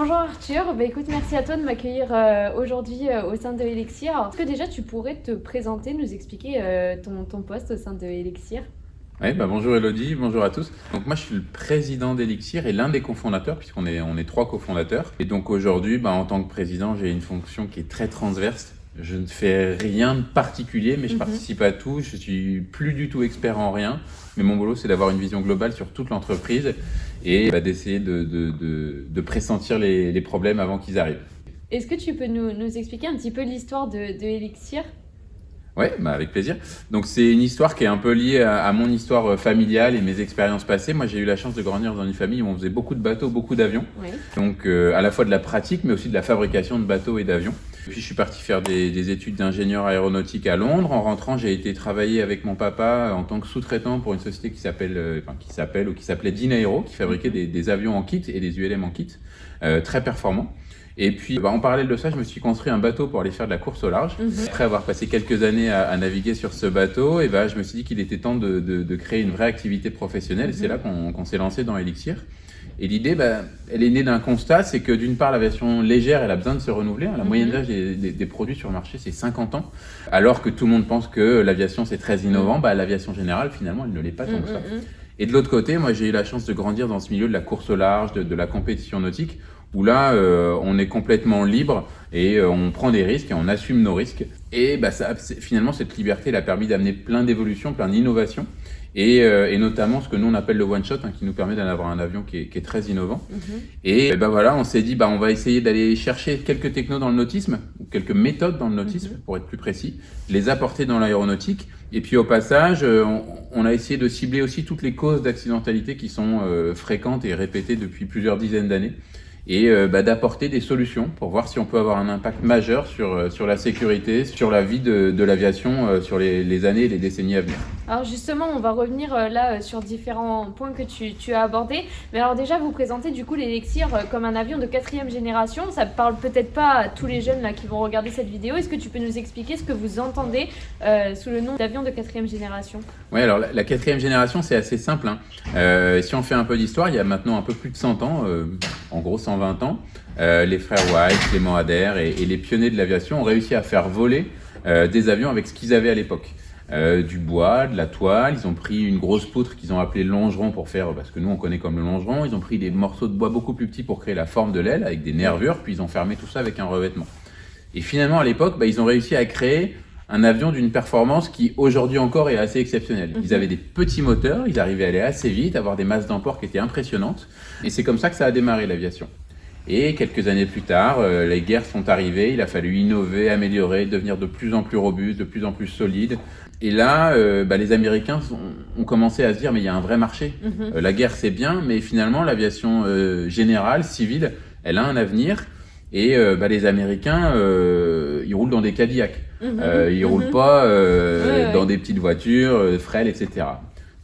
Bonjour Arthur, écoute, merci à toi de m'accueillir aujourd'hui au sein de Elixir. Alors, est-ce que déjà tu pourrais te présenter, nous expliquer ton poste au sein de Elixir? Ouais, bonjour Elodie, bonjour à tous. Donc moi je suis le président d'Elixir et l'un des cofondateurs puisqu'on est trois cofondateurs. Et donc aujourd'hui, en tant que président, j'ai une fonction qui est très transverse. Je ne fais rien de particulier, mais je participe à tout. Je suis plus du tout expert en rien, mais mon boulot c'est d'avoir une vision globale sur toute l'entreprise et d'essayer de pressentir les problèmes avant qu'ils arrivent. Est-ce que tu peux nous expliquer un petit peu l'histoire de Elixir? Ouais, avec plaisir. Donc c'est une histoire qui est un peu liée à mon histoire familiale et mes expériences passées. Moi j'ai eu la chance de grandir dans une famille où on faisait beaucoup de bateaux, beaucoup d'avions. Oui. Donc à la fois de la pratique mais aussi de la fabrication de bateaux et d'avions. Puis je suis parti faire des études d'ingénieur aéronautique à Londres. En rentrant, j'ai été travailler avec mon papa en tant que sous-traitant pour une société qui s'appelait Dinaero, qui fabriquait des avions en kit et des ULM en kit, très performants. Et puis, en parallèle de ça, je me suis construit un bateau pour aller faire de la course au large. Après avoir passé quelques années à naviguer sur ce bateau, et je me suis dit qu'il était temps de créer une vraie activité professionnelle. Et c'est là qu'on s'est lancé dans Elixir. Et l'idée, elle est née d'un constat, c'est que d'une part, l'aviation légère, elle a besoin de se renouveler. La moyenne d'âge des produits sur le marché, c'est 50 ans. Alors que tout le monde pense que l'aviation, c'est très innovant, l'aviation générale, finalement, elle ne l'est pas tant que ça. Et de l'autre côté, moi, j'ai eu la chance de grandir dans ce milieu de la course au large, de la compétition nautique, où là, on est complètement libre et on prend des risques et on assume nos risques. Et finalement, cette liberté, elle a permis d'amener plein d'évolutions, plein d'innovations. Et notamment ce que nous on appelle le one shot, qui nous permet d'avoir un avion qui est très innovant. Et voilà, on s'est dit on va essayer d'aller chercher quelques technos dans le nautisme, ou quelques méthodes dans le nautisme pour être plus précis, les apporter dans l'aéronautique. Et puis au passage, on a essayé de cibler aussi toutes les causes d'accidentalité qui sont fréquentes et répétées depuis plusieurs dizaines d'années. Et d'apporter des solutions pour voir si on peut avoir un impact majeur sur la sécurité, sur la vie de l'aviation, sur les années et les décennies à venir. Alors justement, on va revenir là sur différents points que tu as abordés. Mais alors déjà, vous présentez du coup l'Elixir comme un avion de 4e génération. Ça ne parle peut-être pas à tous les jeunes là qui vont regarder cette vidéo. Est-ce que tu peux nous expliquer ce que vous entendez sous le nom d'avion de 4e génération? Oui, alors la 4e génération, c'est assez simple. Si on fait un peu d'histoire, il y a maintenant un peu plus de 100 ans, en gros 120 ans, les frères Wright, Clément Ader et les pionniers de l'aviation ont réussi à faire voler des avions avec ce qu'ils avaient à l'époque. Du bois, de la toile, ils ont pris une grosse poutre qu'ils ont appelée longeron pour faire, parce que nous on connaît comme le longeron, ils ont pris des morceaux de bois beaucoup plus petits pour créer la forme de l'aile avec des nervures, puis ils ont fermé tout ça avec un revêtement. Et finalement à l'époque, ils ont réussi à créer un avion d'une performance qui aujourd'hui encore est assez exceptionnelle. Ils avaient des petits moteurs, ils arrivaient à aller assez vite, avoir des masses d'emport qui étaient impressionnantes, et c'est comme ça que ça a démarré l'aviation. Et quelques années plus tard, les guerres sont arrivées, il a fallu innover, améliorer, devenir de plus en plus robuste, de plus en plus solide. Et là, les Américains ont commencé à se dire mais il y a un vrai marché. La guerre c'est bien, mais finalement l'aviation générale, civile, elle a un avenir. Et les Américains, ils roulent dans des Cadillacs. Ils roulent pas dans des petites voitures, frêles, etc.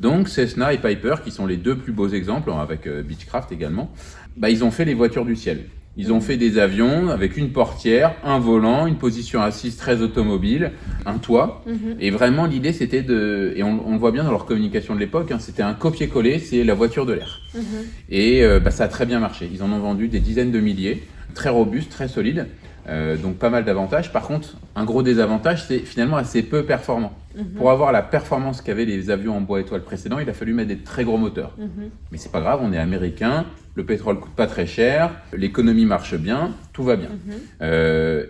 Donc Cessna et Piper, qui sont les deux plus beaux exemples, avec Beechcraft également, ils ont fait les voitures du ciel. Ils ont fait des avions avec une portière, un volant, une position assise très automobile, un toit. Et vraiment, l'idée, c'était et on le voit bien dans leur communication de l'époque, c'était un copier-coller, c'est la voiture de l'air. Et ça a très bien marché. Ils en ont vendu des dizaines de milliers, très robustes, très solides. Donc pas mal d'avantages. Par contre, un gros désavantage, c'est finalement assez peu performant. Pour avoir la performance qu'avaient les avions en bois étoile précédents, il a fallu mettre des très gros moteurs. Mais c'est pas grave, on est américain, le pétrole coûte pas très cher, l'économie marche bien, tout va bien.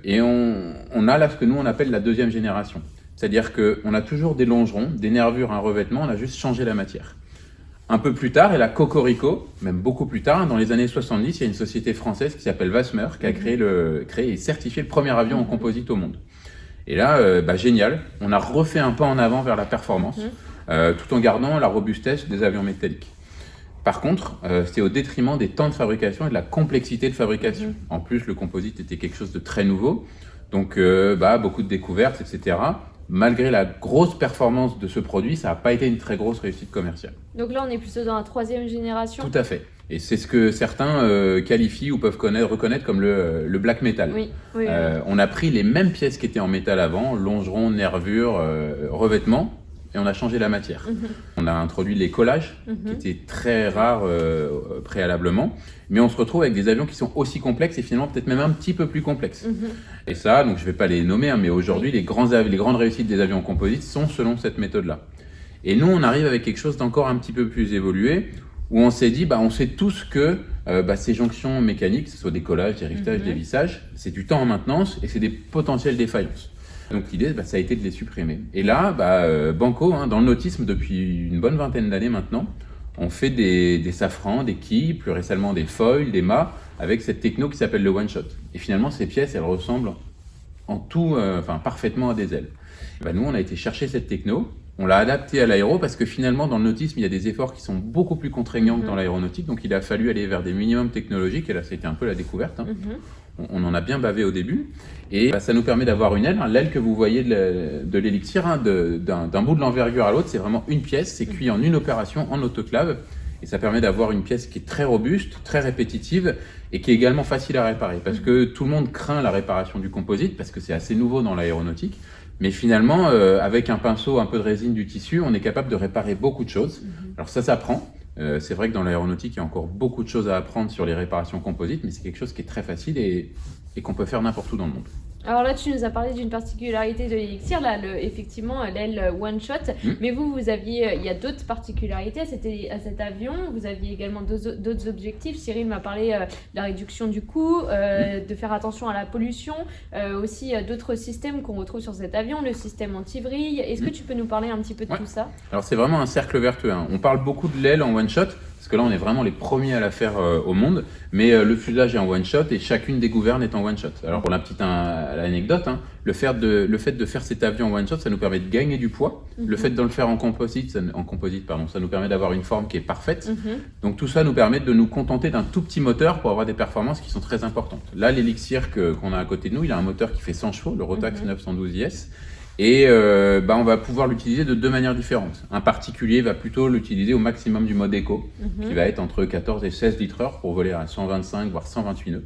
Et on a là ce que nous on appelle la 2e génération. C'est-à-dire qu'on a toujours des longerons, des nervures, un revêtement, on a juste changé la matière. Un peu plus tard, et la Cocorico, même beaucoup plus tard, dans les années 70, il y a une société française qui s'appelle Wasmer qui a créé et certifié le premier avion en composite au monde. Et là, génial, on a refait un pas en avant vers la performance, tout en gardant la robustesse des avions métalliques. Par contre, c'était au détriment des temps de fabrication et de la complexité de fabrication. En plus, le composite était quelque chose de très nouveau, donc beaucoup de découvertes, etc. Malgré la grosse performance de ce produit, ça n'a pas été une très grosse réussite commerciale. Donc là, on est plutôt dans la 3e génération. Tout à fait. Et c'est ce que certains qualifient ou peuvent reconnaître comme le black metal. Oui. On a pris les mêmes pièces qui étaient en métal avant, longeron, nervures, revêtements, et on a changé la matière. On a introduit les collages, qui étaient très rares préalablement, mais on se retrouve avec des avions qui sont aussi complexes et finalement peut-être même un petit peu plus complexes. Et ça, donc je ne vais pas les nommer, hein, mais aujourd'hui, les grandes réussites des avions en composite sont selon cette méthode-là. Et nous, on arrive avec quelque chose d'encore un petit peu plus évolué, où on s'est dit, on sait tous que ces jonctions mécaniques, que ce soit des collages, des rivetages, des vissages, c'est du temps en maintenance et c'est des potentielles défaillances. Donc l'idée, ça a été de les supprimer. Et là, Banco, hein, dans le nautisme depuis une bonne vingtaine d'années maintenant, on fait des safrans, des quilles, plus récemment des foils, des mâts, avec cette techno qui s'appelle le one-shot. Et finalement, ces pièces, elles ressemblent en tout, parfaitement à des ailes. Nous, on a été chercher cette techno, on l'a adaptée à l'aéro parce que finalement, dans le nautisme, il y a des efforts qui sont beaucoup plus contraignants que dans l'aéronautique. Donc, il a fallu aller vers des minimums technologiques. Et là, c'était un peu la découverte. Hein. On en a bien bavé au début. Et ça nous permet d'avoir une aile. Hein. L'aile que vous voyez de l'élixir, hein, d'un bout de l'envergure à l'autre, c'est vraiment une pièce. C'est cuit en une opération, en autoclave. Et ça permet d'avoir une pièce qui est très robuste, très répétitive et qui est également facile à réparer. Parce que tout le monde craint la réparation du composite parce que c'est assez nouveau dans l'aéronautique. Mais finalement, avec un pinceau, un peu de résine, du tissu, on est capable de réparer beaucoup de choses. Alors ça s'apprend. C'est vrai que dans l'aéronautique, il y a encore beaucoup de choses à apprendre sur les réparations composites, mais c'est quelque chose qui est très facile et qu'on peut faire n'importe où dans le monde. Alors là, tu nous as parlé d'une particularité de l'élixir, là, effectivement, l'aile one-shot. Mais vous aviez, il y a d'autres particularités à cet avion. Vous aviez également d'autres objectifs. Cyril m'a parlé de la réduction du coût, de faire attention à la pollution, aussi d'autres systèmes qu'on retrouve sur cet avion, le système anti-vrille. Est-ce que tu peux nous parler un petit peu de tout ça? Alors c'est vraiment un cercle vertueux. Hein. On parle beaucoup de l'aile en one-shot, parce que là, on est vraiment les premiers à la faire au monde. Mais le fuselage est en one-shot et chacune des gouvernes est en one-shot. Alors, pour la petite anecdote, hein, le fait de faire cet avion en one-shot, ça nous permet de gagner du poids. Le fait de le faire en composite, ça nous permet d'avoir une forme qui est parfaite. Donc, tout ça nous permet de nous contenter d'un tout petit moteur pour avoir des performances qui sont très importantes. Là, l'élixir qu'on a à côté de nous, il a un moteur qui fait 100 chevaux, le Rotax 912 IS. Et on va pouvoir l'utiliser de deux manières différentes. Un particulier va plutôt l'utiliser au maximum du mode éco, qui va être entre 14 et 16 litres/heure pour voler à 125 voire 128 nœuds,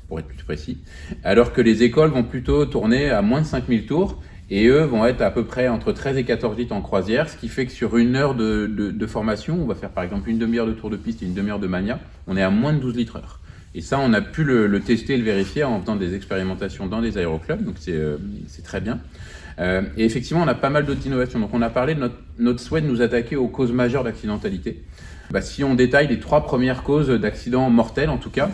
pour être plus précis. Alors que les écoles vont plutôt tourner à moins de 5000 tours, et eux vont être à peu près entre 13 et 14 litres en croisière, ce qui fait que sur une heure de formation, on va faire par exemple une demi-heure de tour de piste et une demi-heure de mania, on est à moins de 12 litres/heure. Et ça, on a pu le tester et le vérifier en faisant des expérimentations dans des aéroclubs, donc c'est très bien. Et effectivement, on a pas mal d'autres innovations. Donc, on a parlé de notre souhait de nous attaquer aux causes majeures d'accidentalité. Si on détaille les 3 premières causes d'accidents mortels, en tout cas,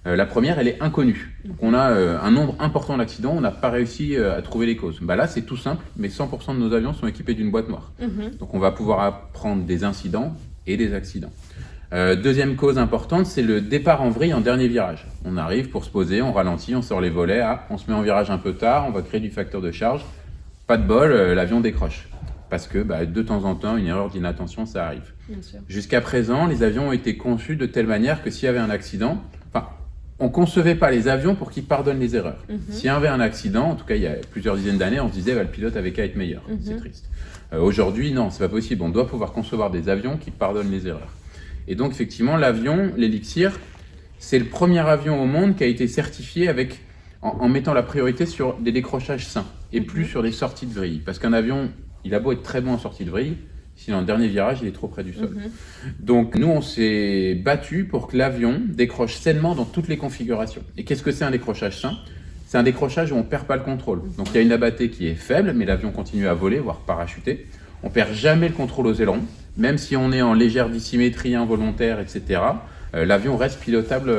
la première, elle est inconnue. Donc, on a un nombre important d'accidents, on n'a pas réussi à trouver les causes. Là, c'est tout simple, mais 100% de nos avions sont équipés d'une boîte noire. Donc, on va pouvoir apprendre des incidents et des accidents. Deuxième cause importante, c'est le départ en vrille en dernier virage. On arrive pour se poser, on ralentit, on sort les volets, on se met en virage un peu tard, on va créer du facteur de charge. Pas de bol, l'avion décroche. Parce que de temps en temps, une erreur d'inattention, ça arrive. Jusqu'à présent, les avions ont été conçus de telle manière que s'il y avait un accident, on ne concevait pas les avions pour qu'ils pardonnent les erreurs. S'il y avait un accident, en tout cas il y a plusieurs dizaines d'années, on se disait le pilote avait qu'à être meilleur. C'est triste. Aujourd'hui, non, c'est pas possible. On doit pouvoir concevoir des avions qui pardonnent les erreurs. Et donc effectivement, l'avion, l'élixir, c'est le premier avion au monde qui a été certifié en mettant la priorité sur des décrochages sains et plus sur des sorties de vrille. Parce qu'un avion, il a beau être très bon en sortie de vrille, si dans le dernier virage, il est trop près du sol. Donc nous, on s'est battu pour que l'avion décroche sainement dans toutes les configurations. Et qu'est-ce que c'est un décrochage sain? C'est un décrochage où on ne perd pas le contrôle. Donc il y a une abattée qui est faible, mais l'avion continue à voler, voire parachuter. On ne perd jamais le contrôle aux ailerons, même si on est en légère dissymétrie involontaire, etc. L'avion reste pilotable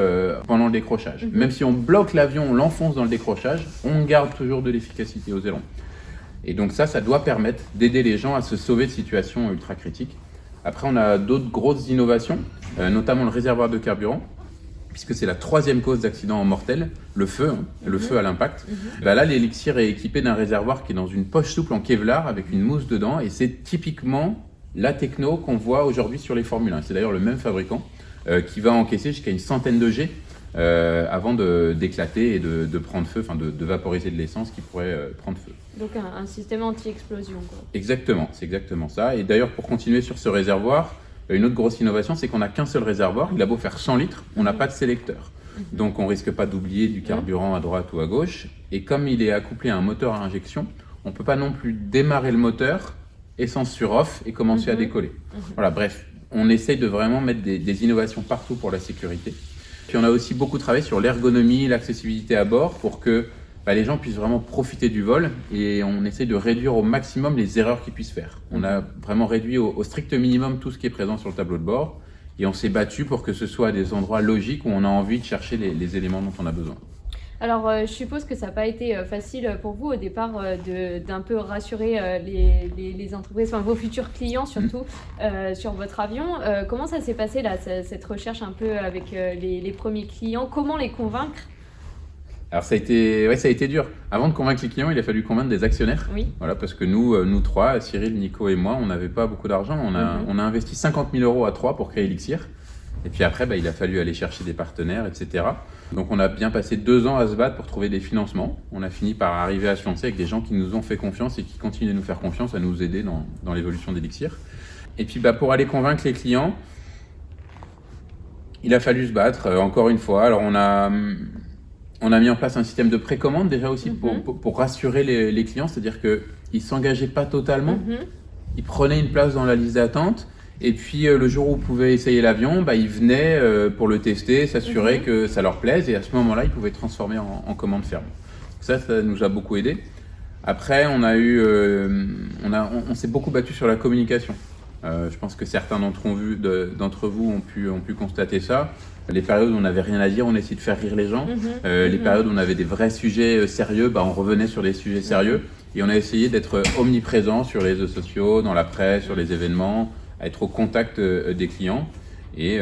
pendant le décrochage. Même si on bloque l'avion, on l'enfonce dans le décrochage, on garde toujours de l'efficacité aux ailerons. Et donc ça doit permettre d'aider les gens à se sauver de situations ultra critiques. Après, on a d'autres grosses innovations, notamment le réservoir de carburant, puisque c'est la 3e cause d'accident mortel, le feu, le feu à l'impact. Là, l'élixir est équipé d'un réservoir qui est dans une poche souple en Kevlar avec une mousse dedans, et c'est typiquement la techno qu'on voit aujourd'hui sur les Formule 1. C'est d'ailleurs le même fabricant. Qui va encaisser jusqu'à une centaine de G avant d'éclater et de prendre feu, de vaporiser de l'essence qui pourrait prendre feu. Donc un système anti-explosion, quoi. Exactement, c'est exactement ça. Et d'ailleurs, pour continuer sur ce réservoir, une autre grosse innovation, c'est qu'on n'a qu'un seul réservoir. Il a beau faire 100 litres, on n'a pas de sélecteur. Donc on risque pas d'oublier du carburant à droite ou à gauche. Et comme il est accouplé à un moteur à injection, on ne peut pas non plus démarrer le moteur essence sur off et commencer à décoller. Voilà, bref, on essaye de vraiment mettre des innovations partout pour la sécurité. Puis on a aussi beaucoup travaillé sur l'ergonomie, l'accessibilité à bord pour que les gens puissent vraiment profiter du vol et on essaie de réduire au maximum les erreurs qu'ils puissent faire. On a vraiment réduit au strict minimum tout ce qui est présent sur le tableau de bord et on s'est battu pour que ce soit à des endroits logiques où on a envie de chercher les éléments dont on a besoin. Alors, je suppose que ça n'a pas été facile pour vous au départ d'un peu rassurer les entreprises, enfin vos futurs clients surtout, sur votre avion. Comment ça s'est passé là, cette recherche un peu avec les premiers clients? Comment les convaincre? Alors ça a été dur. Avant de convaincre les clients, il a fallu convaincre des actionnaires. Oui. Voilà, parce que nous trois, Cyril, Nico et moi, on n'avait pas beaucoup d'argent. On a investi 50 000 € à 3 pour créer Elixir. Et puis après, il a fallu aller chercher des partenaires, etc. Donc on a bien passé 2 ans à se battre pour trouver des financements. On a fini par arriver à se lancer avec des gens qui nous ont fait confiance et qui continuent de nous faire confiance, à nous aider dans l'évolution d'Elixir. Et puis pour aller convaincre les clients, il a fallu se battre, encore une fois. Alors on a mis en place un système de précommande déjà aussi pour rassurer les clients, c'est-à-dire qu'ils ne s'engageaient pas totalement, ils prenaient une place dans la liste d'attente et puis le jour où ils pouvaient essayer l'avion, ils venaient pour le tester, s'assurer que ça leur plaise et à ce moment-là, ils pouvaient transformer en commande ferme. Ça nous a beaucoup aidé. Après, on s'est beaucoup battu sur la communication. Je pense que certains d'entre vous ont pu constater ça. Les périodes où on n'avait rien à dire, on essayait de faire rire les gens. Les périodes où on avait des vrais sujets sérieux, on revenait sur des sujets sérieux. Et on a essayé d'être omniprésent sur les réseaux sociaux, dans la presse, sur les événements, à être au contact des clients. Et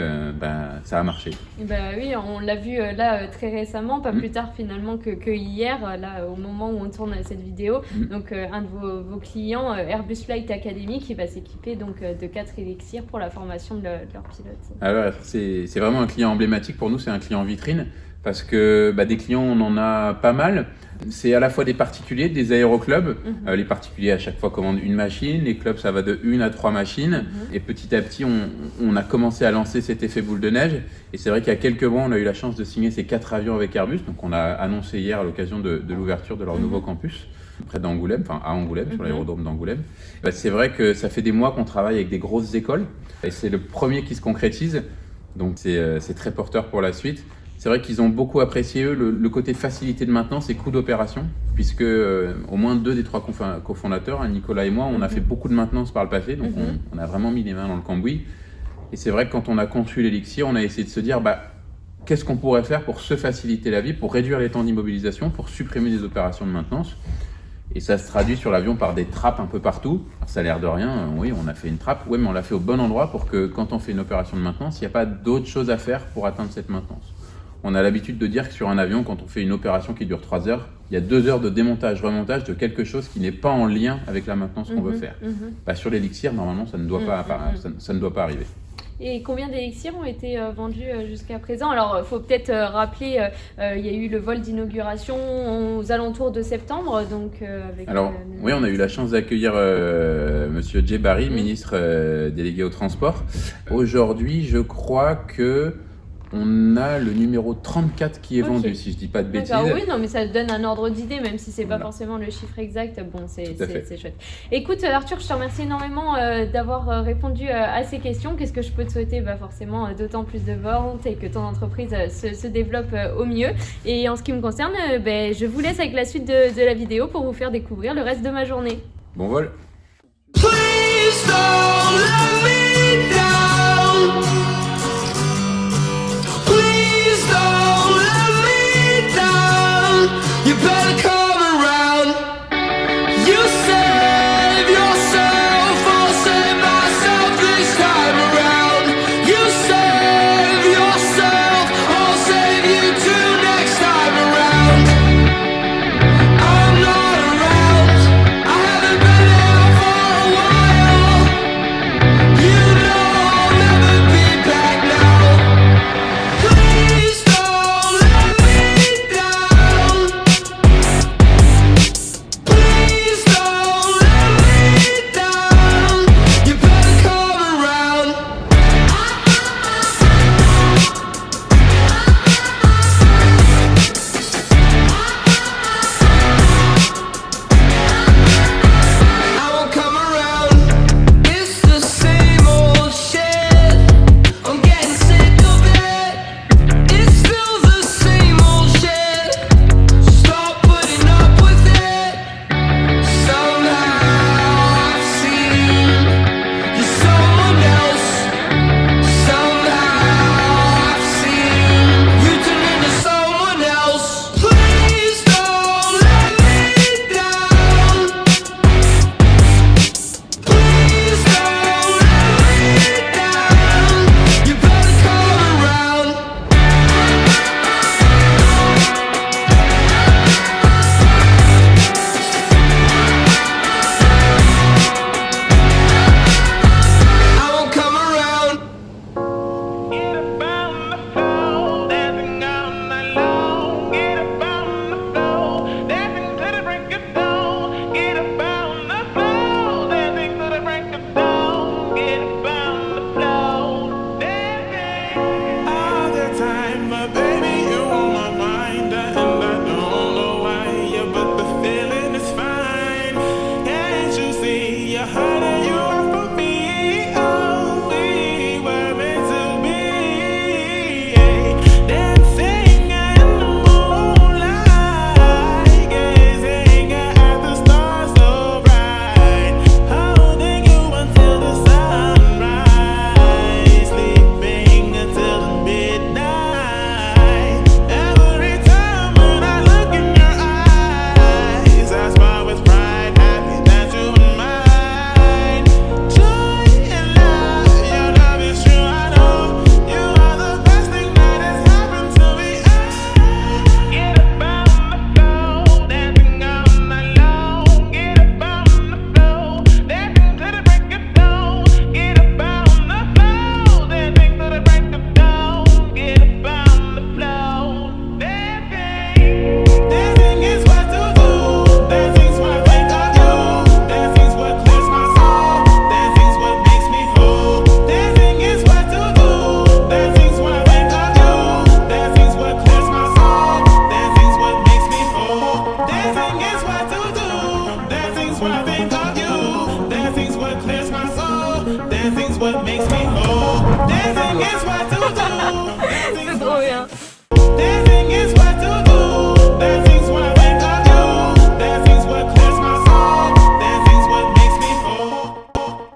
ça a marché. Oui, on l'a vu là très récemment, pas plus tard finalement que hier, là au moment où on tourne cette vidéo. Donc un de vos clients, Airbus Flight Academy, qui va s'équiper donc de 4 élixirs pour la formation de leurs pilotes. Alors c'est vraiment un client emblématique pour nous, c'est un client vitrine parce que des clients on en a pas mal. C'est à la fois des particuliers, des aéroclubs. Les particuliers à chaque fois commandent une machine, les clubs ça va de 1 à 3 machines. Et petit à petit on a commencé à lancer cet effet boule de neige. Et c'est vrai qu'il y a quelques mois on a eu la chance de signer ces 4 avions avec Airbus. Donc on a annoncé hier à l'occasion de l'ouverture de leur nouveau campus près d'Angoulême, à Angoulême, sur l'aérodrome d'Angoulême. C'est vrai que ça fait des mois qu'on travaille avec des grosses écoles. Et c'est le premier qui se concrétise. Donc c'est très porteur pour la suite. C'est vrai qu'ils ont beaucoup apprécié, eux, le côté facilité de maintenance et coût d'opération, puisque au moins 2 des 3 cofondateurs, Nicolas et moi, on a fait beaucoup de maintenance par le passé, donc on a vraiment mis les mains dans le cambouis. Et c'est vrai que quand on a conçu l'Elixir, on a essayé de se dire qu'est-ce qu'on pourrait faire pour se faciliter la vie, pour réduire les temps d'immobilisation, pour supprimer des opérations de maintenance. Et ça se traduit sur l'avion par des trappes un peu partout. Alors ça a l'air de rien, oui, on a fait une trappe, oui, mais on l'a fait au bon endroit pour que quand on fait une opération de maintenance, il n'y a pas d'autre chose à faire pour atteindre cette maintenance. On a l'habitude de dire que sur un avion, quand on fait une opération qui dure 3 heures, il y a 2 heures de démontage, remontage de quelque chose qui n'est pas en lien avec la maintenance qu'on veut faire. Sur l'Elixir, normalement, ça ne doit pas arriver. Et combien d'élixirs ont été vendus jusqu'à présent? Alors, il faut peut-être rappeler, il y a eu le vol d'inauguration aux alentours de septembre. Donc, oui, on a eu la chance d'accueillir Monsieur Djebari, ministre délégué au transport. Aujourd'hui, je crois que on a le numéro 34 qui est vendu, si je dis pas de bêtises. Oui, non, mais ça donne un ordre d'idée, même si c'est pas forcément le chiffre exact. Bon, c'est chouette. Écoute, Arthur, je te remercie énormément d'avoir répondu à ces questions. Qu'est-ce que je peux te souhaiter? Forcément, d'autant plus de ventes et que ton entreprise se développe au mieux. Et en ce qui me concerne, je vous laisse avec la suite de la vidéo pour vous faire découvrir le reste de ma journée. Bon vol. Please don't let me down. Please don't let me down. You better come around. You save yourself, I'll save myself this time around. You save yourself, I'll save you too next time around. I'm not around, I haven't been here for a while. Guess what?